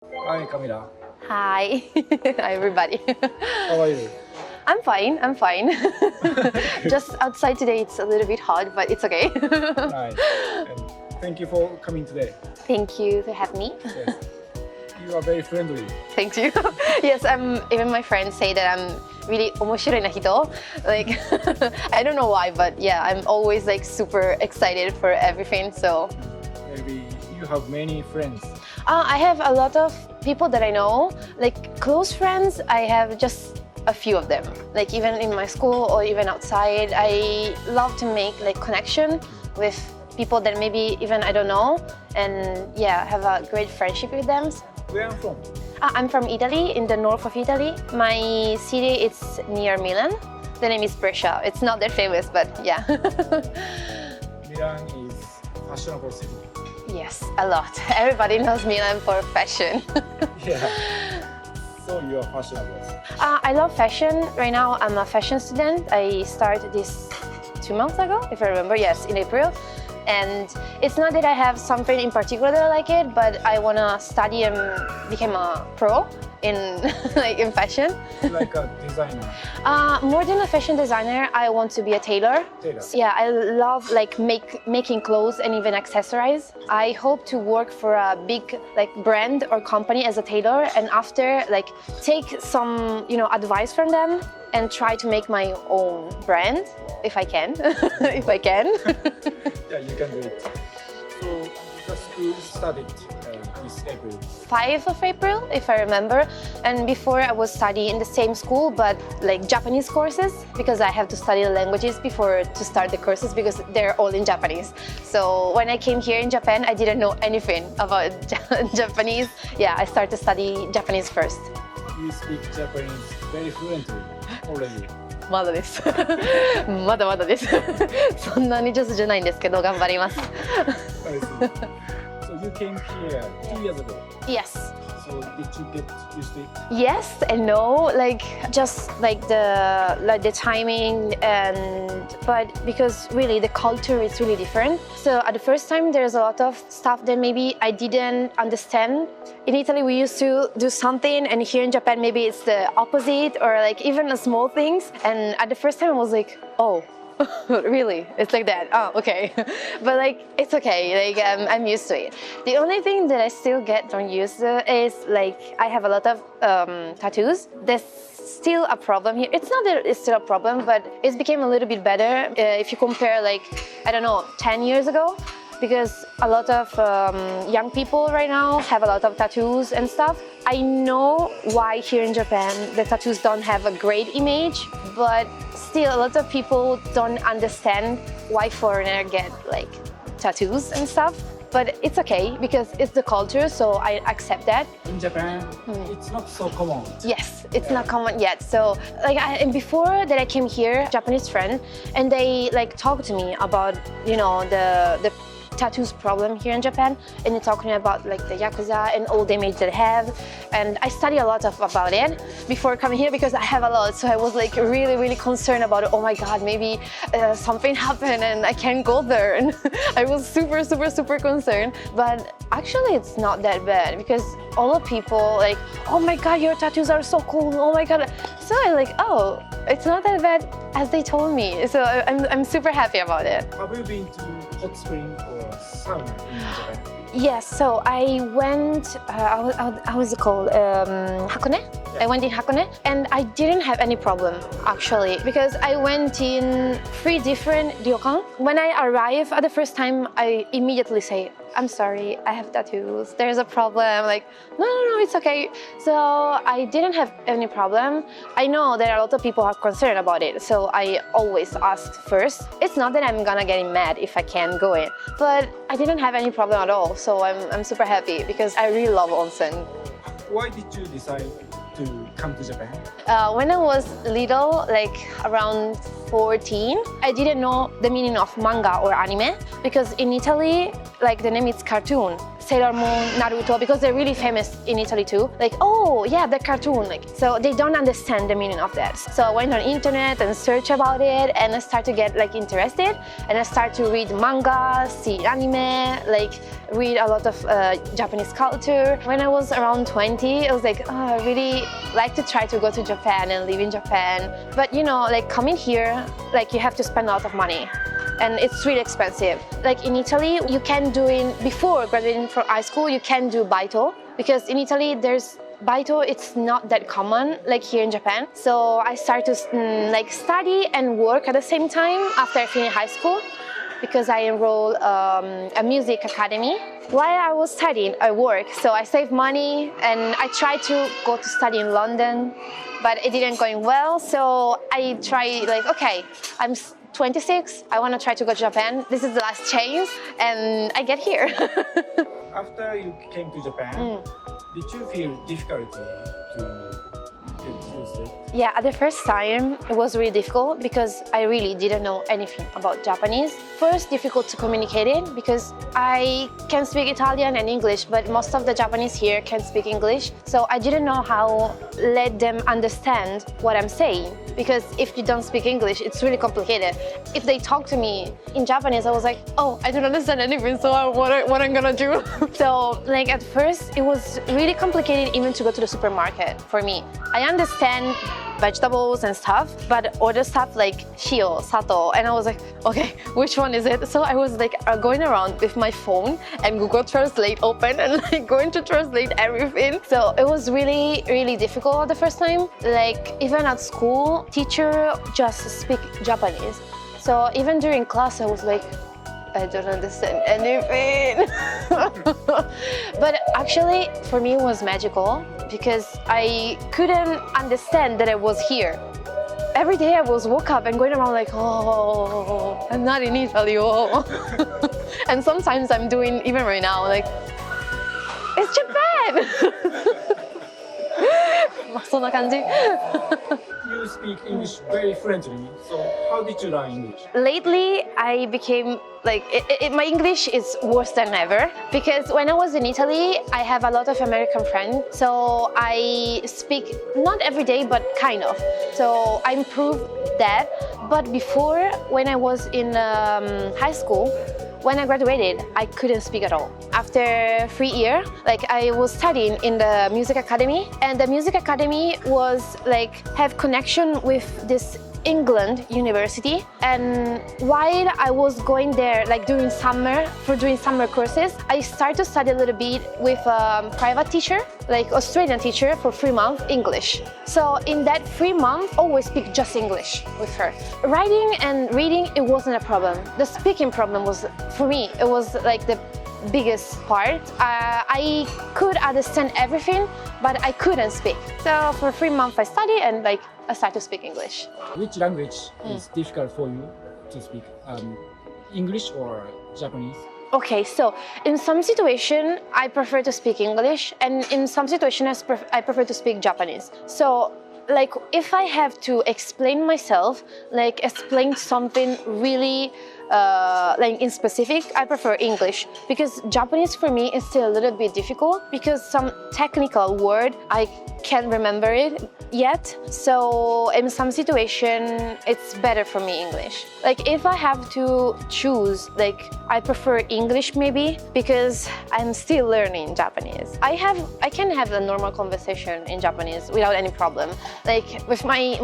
Hi, Camila. Hi. Hi, everybody. How are you? I'm fine. Just outside today, it's a little bit hot, but it's okay. Nice. And thank you for coming today. Thank you to have me. Yes. You are very friendly. Thank you. Yes, even my friends say that I'm really 面白いな人. Like, I don't know why, but yeah, I'm always like super excited for everything. So Maybe you have many friends. I have a lot of people that I know, like close friends. I have just a few of them. Like even in my school or even outside, I love to make like connection with people that maybe even I don't know, and yeah, have a great friendship with them. Where are you from? I'm from Italy, in the north of Italy. My city is near Milan. The name is Brescia. It's not that famous, but yeah. Milan is fashionable city. Yes, a lot. Everybody knows Milan for fashion. Yeah. So you are fashionable. I love fashion. Right now, I'm a fashion student. I started this 2 months ago, if I remember. Yes, in April. And it's not that I have something in particular that I like it, but I want to study and become a pro in like in fashion. Like a designer. More than a fashion designer, I want to be a tailor. Tailor. Yeah, I love like making clothes and even accessorize. I hope to work for a big like brand or company as a tailor, and after like take some advice from them and try to make my own brand if I can. If I can. Yeah, you can do it. So the school started this April. 5 of April, if I remember. And before I was studying in the same school, but like Japanese courses, because I have to study the languages before to start the courses because they're all in Japanese. So when I came here in Japan, I didn't know anything about Japanese. Yeah, I started to study Japanese first. You speak Japanese very fluently already. まだです。まだまだです。そんなに上手じゃないんですけど、頑張ります。I see. So you came here 2 years ago. Yes. So did you get used to it? Yes and no, like just like the timing, but because really the culture is really different. So at the first time there's a lot of stuff that maybe I didn't understand. In Italy we used to do something, and here in Japan maybe it's the opposite, or like even the small things. And at the first time I was like, oh. Really? It's like that? Oh, okay. But like, it's okay. Like, I'm used to it. The only thing that I still don't used to is like, I have a lot of tattoos. There's still a problem here. It's not that it's still a problem, but it's became a little bit better if you compare like, I don't know, 10 years ago. Because a lot of young people right now have a lot of tattoos and stuff. I know why here in Japan the tattoos don't have a great image, but still a lot of people don't understand why foreigners get like tattoos and stuff. But it's okay because it's the culture, so I accept that. In Japan, it's not so common. Yes, it's not common yet. So like, and before that I came here, Japanese friend, and they like talked to me about the tattoos problem here in Japan, and they're talking about like the Yakuza and all the image they have. And I study a lot about it before coming here because I have a lot. So I was like really concerned about it. Oh my God, maybe something happened and I can't go there. And I was super concerned. But actually it's not that bad because all the people like, oh my God, your tattoos are so cool. Oh my God. So I'm like, oh, it's not that bad as they told me. So I'm super happy about it. Have you been to hot spring or sauna in Japan? Yes, so I went, how was it called? Hakone? Yeah. I went in Hakone and I didn't have any problem actually because I went in 3 different ryokan. When I arrived at the first time, I immediately say, I'm sorry, I have tattoos. There's a problem. Like, no, it's okay. So I didn't have any problem. I know that a lot of people are concerned about it. So I always ask first. It's not that I'm gonna get mad if I can't go in, but I didn't have any problem at all. So I'm super happy because I really love onsen. Why did you decide to come to Japan? When I was little, like around 14, I didn't know the meaning of manga or anime because in Italy, like the name is cartoon. Sailor Moon, Naruto, because they're really famous in Italy too. Like, oh yeah, the cartoon. Like, so they don't understand the meaning of that. So I went on the internet and searched about it, and I started to get like interested, and I started to read manga, see anime, like read a lot of Japanese culture. When I was around 20, I was like, oh, I really like to try to go to Japan and live in Japan. But you know, like coming here, like you have to spend a lot of money. And it's really expensive. Like in Italy, you can do before graduating from high school, you can do baito, because in Italy there's baito, it's not that common like here in Japan. So I started to like study and work at the same time after I finished high school, because I enrolled a music academy. While I was studying, I worked, so I saved money and I tried to go to study in London, but it didn't going well. So I tried like, okay, I'm 26, I want to try to go to Japan. This is the last chance, and I get here. After you came to Japan, did you feel difficulty to get used to it? Yeah, at the first time, it was really difficult because I really didn't know anything about Japanese. First, difficult to communicate it because I can speak Italian and English, but most of the Japanese here can speak English. So I didn't know how let them understand what I'm saying, because if you don't speak English, it's really complicated. If they talk to me in Japanese, I was like, oh, I don't understand anything, so what I'm gonna do? So like at first, it was really complicated even to go to the supermarket for me. I understand vegetables and stuff, but other stuff like shio, sato, and I was like, okay, which one is it? So I was like going around with my phone and Google Translate open and like going to translate everything. So it was really, really difficult the first time. Like even at school, teacher just speak Japanese. So even during class, I was like, I don't understand anything. But actually, for me, it was magical because I couldn't understand that I was here. Every day I was woke up and going around like, oh, I'm not in Italy. Oh. And sometimes I'm doing, even right now, like, it's Japan. そんな感じ。You speak English very fluently, so how did you learn English? Lately, I became like, my English is worse than ever because when I was in Italy, I have a lot of American friends, so I speak not every day, but kind of. So I improved that. But before, when I was in high school, when I graduated, I couldn't speak at all. After 3 years, like I was studying in the music academy, and the music academy was like have connection with this England university. And while I was going there, like during summer courses, I started to study a little bit with a private teacher, like Australian teacher for 3 months English. So in that 3 months, I always speak just English with her. Writing and reading, it wasn't a problem. The speaking problem was, for me, it was like the biggest part. I could understand everything, but I couldn't speak. So for 3 months I studied and like I started to speak English. Which language is difficult for you to speak? English or Japanese? Okay, so in some situation I prefer to speak English, and in some situations I prefer to speak Japanese. So like if I have to explain myself, like explain something really like in specific, I prefer English, because Japanese for me is still a little bit difficult because some technical word I can't remember it yet. So in some situation, it's better for me English. Like if I have to choose, like I prefer English maybe because I'm still learning Japanese. I can have a normal conversation in Japanese without any problem. Like with my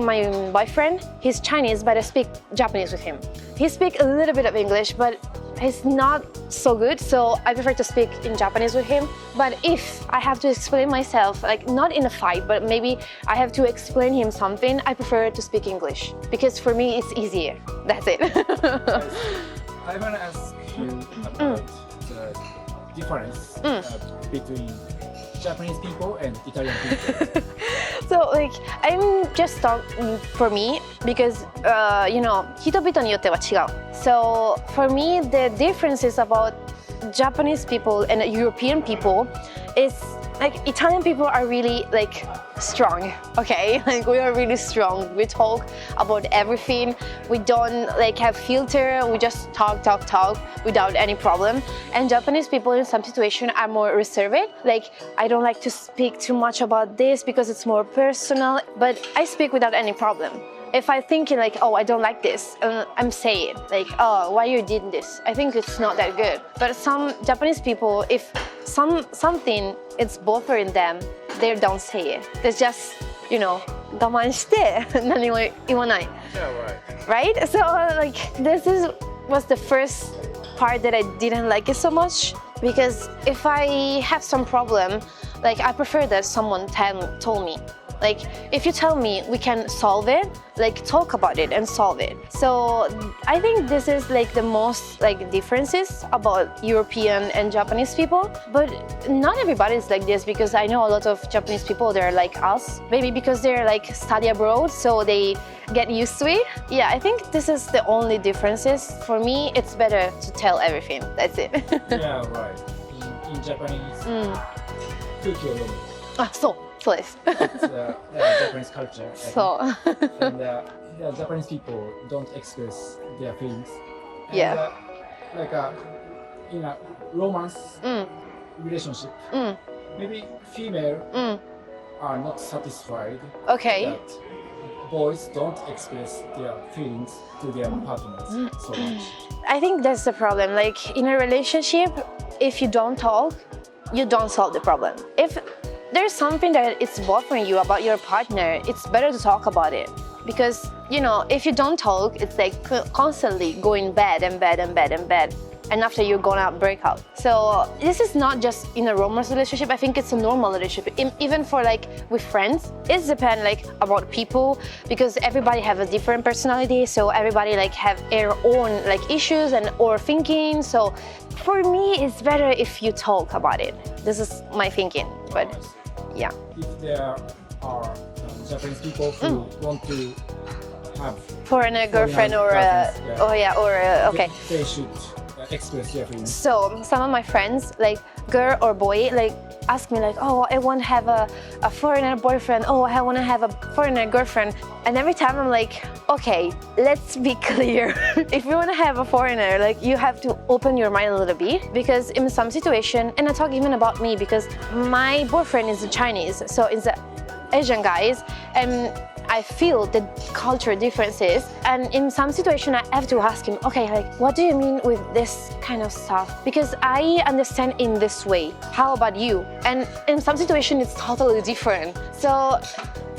boyfriend, he's Chinese, but I speak Japanese with him. He speaks a little bit of English, but he's not so good, so I prefer to speak in Japanese with him. But if I have to explain myself, like not in a fight, but maybe I have to explain him something, I prefer to speak English because for me it's easier. That's it. I want to ask you about the difference between Japanese people and Italian people. So like I'm just talking for me because you know 人々によっては違う. So for me the differences about Japanese people and European people is like Italian people are really like strong, okay? Like we are really strong. We talk about everything. We don't like have filter. We just talk without any problem. And Japanese people in some situation are more reserved. Like I don't like to speak too much about this because it's more personal, but I speak without any problem. If I think like, oh, I don't like this, I'm saying like, oh, why you did this? I think it's not that good. But some Japanese people, if something is bothering them, they don't say it. They just, 我慢して何も言わない。Yeah, right? So like was the first part that I didn't like it so much, because if I have some problem, like I prefer that someone told me. Like if you tell me, we can solve it, like talk about it and solve it. So I think this is like the most like differences about European and Japanese people. But not everybody is like this, because I know a lot of Japanese people, they're like us, maybe because they're like study abroad, so they get used to it. Yeah, I think this is the only differences. For me, it's better to tell everything. That's it. Yeah, right. In Japanese, 空気を読む。あ、そうです。It's Japanese culture. そう。And Japanese people don't express their feelings. And, Yeah. Like in a romance relationship, maybe female are not satisfied Okay. that boys don't express their feelings to their partners so much. I think that's the problem. Like in a relationship, if you don't talk, you don't solve the problem. If there's something that it's bothering you about your partner, it's better to talk about it. Because, if you don't talk, it's like constantly going bad and bad and bad and bad. And after you're gonna break up. So this is not just in a romance relationship. I think it's a normal relationship. Even for like with friends, it depends like about people, because everybody have a different personality. So everybody like have their own like issues and or thinking. So for me, it's better if you talk about it. This is my thinking. But yeah. If there are Japanese people who want to have foreigner girlfriend or okay. They should express their feelings. So some of my friends, like girl or boy, like ask me like, oh, I want to have a foreigner boyfriend. Oh, I want to have a foreigner girlfriend. And every time I'm like, okay, let's be clear. If you want to have a foreigner, like you have to open your mind a little bit, because in some situation, and I talk even about me, because my boyfriend is Chinese, so it's Asian guys, and I feel the culture differences, and in some situation I have to ask him, okay, like what do you mean with this kind of stuff? Because I understand in this way. How about you? And in some situation it's totally different. So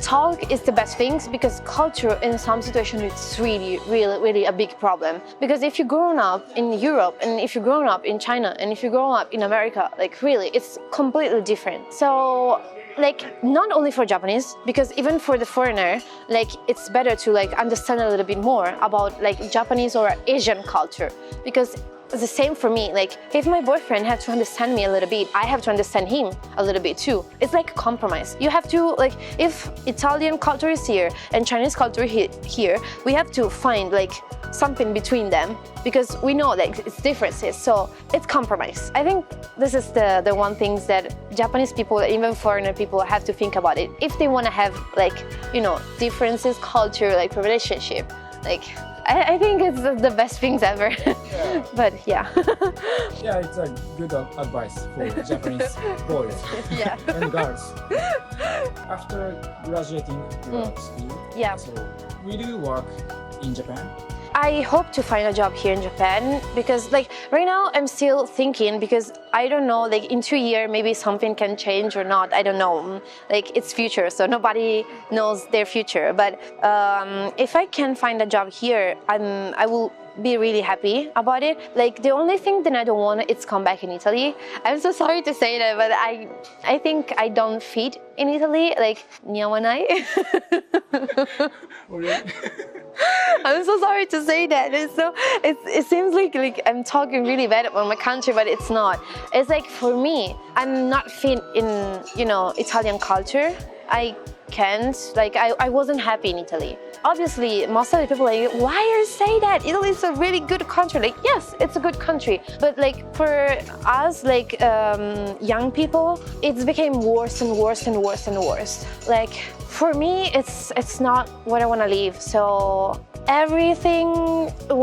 talk is the best things, because culture in some situation it's really a big problem. Because if you're growing up in Europe, and if you're growing up in China, and if you're growing up in America, like really it's completely different. So like not only for Japanese, because even for the foreigner, like it's better to like understand a little bit more about like Japanese or Asian culture, because it's the same for me. Like if my boyfriend has to understand me a little bit, I have to understand him a little bit too. It's like a compromise. You have to like, if Italian culture is here and Chinese culture here, we have to find like something between them, because we know like it's differences. So it's compromise. I think this is the one thing that Japanese people, even foreigner people, have to think about it if they want to have like differences, culture, like relationship. Like I think it's the best things ever. Yeah. But yeah. Yeah, it's a good advice for Japanese boys and girls. After graduating your school, so will you work in Japan? I hope to find a job here in Japan, because like right now I'm still thinking, because I don't know, like in 2 years maybe something can change or not. I don't know, like it's future, so nobody knows their future. But if I can find a job here, I will be really happy about it. Like the only thing that I don't want is come back in Italy. I'm so sorry to say that, but I think I don't fit in Italy. Like niyawanai. I'm so sorry to say that. It seems like I'm talking really bad about my country, but it's not. It's like for me, I'm not fit in Italian culture. I can't, like I wasn't happy in Italy. Obviously, most of the people are like, why are you saying that? Italy is a really good country. Like, yes, it's a good country. But like for us, like young people, it's became worse and worse and worse and worse. Like for me, it's not what I want to live. So everything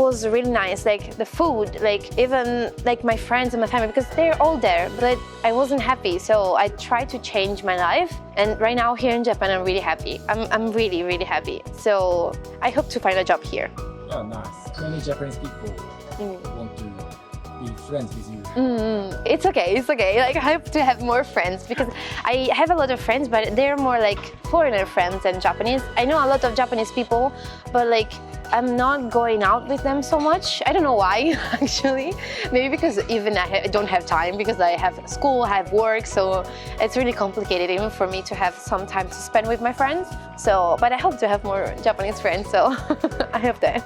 was really nice, like the food, like even like my friends and my family, because they're all there, but I wasn't happy. So I tried to change my life, and right now here in Japan, I'm really happy. I'm really, really happy. So I hope to find a job here. Yeah, nice. Many Japanese people want to be friends with you. It's okay. Like I hope to have more friends, because I have a lot of friends, but they're more like foreigner friends than Japanese. I know a lot of Japanese people, but like I'm not going out with them so much. I don't know why, actually. Maybe because even I don't have time, because I have school, I have work, so it's really complicated even for me to have some time to spend with my friends. So, but I hope to have more Japanese friends, so I hope that.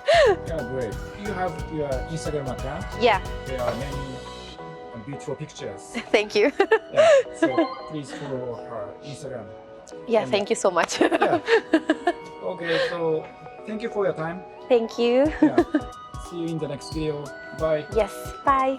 Yeah, great. You have your Instagram account? Yeah. There are many beautiful pictures. Thank you. Yeah, so please follow her Instagram. Yeah, thank you so much. Yeah. Okay, so thank you for your time. Thank you. Yeah. See you in the next video. Bye. Yes, bye.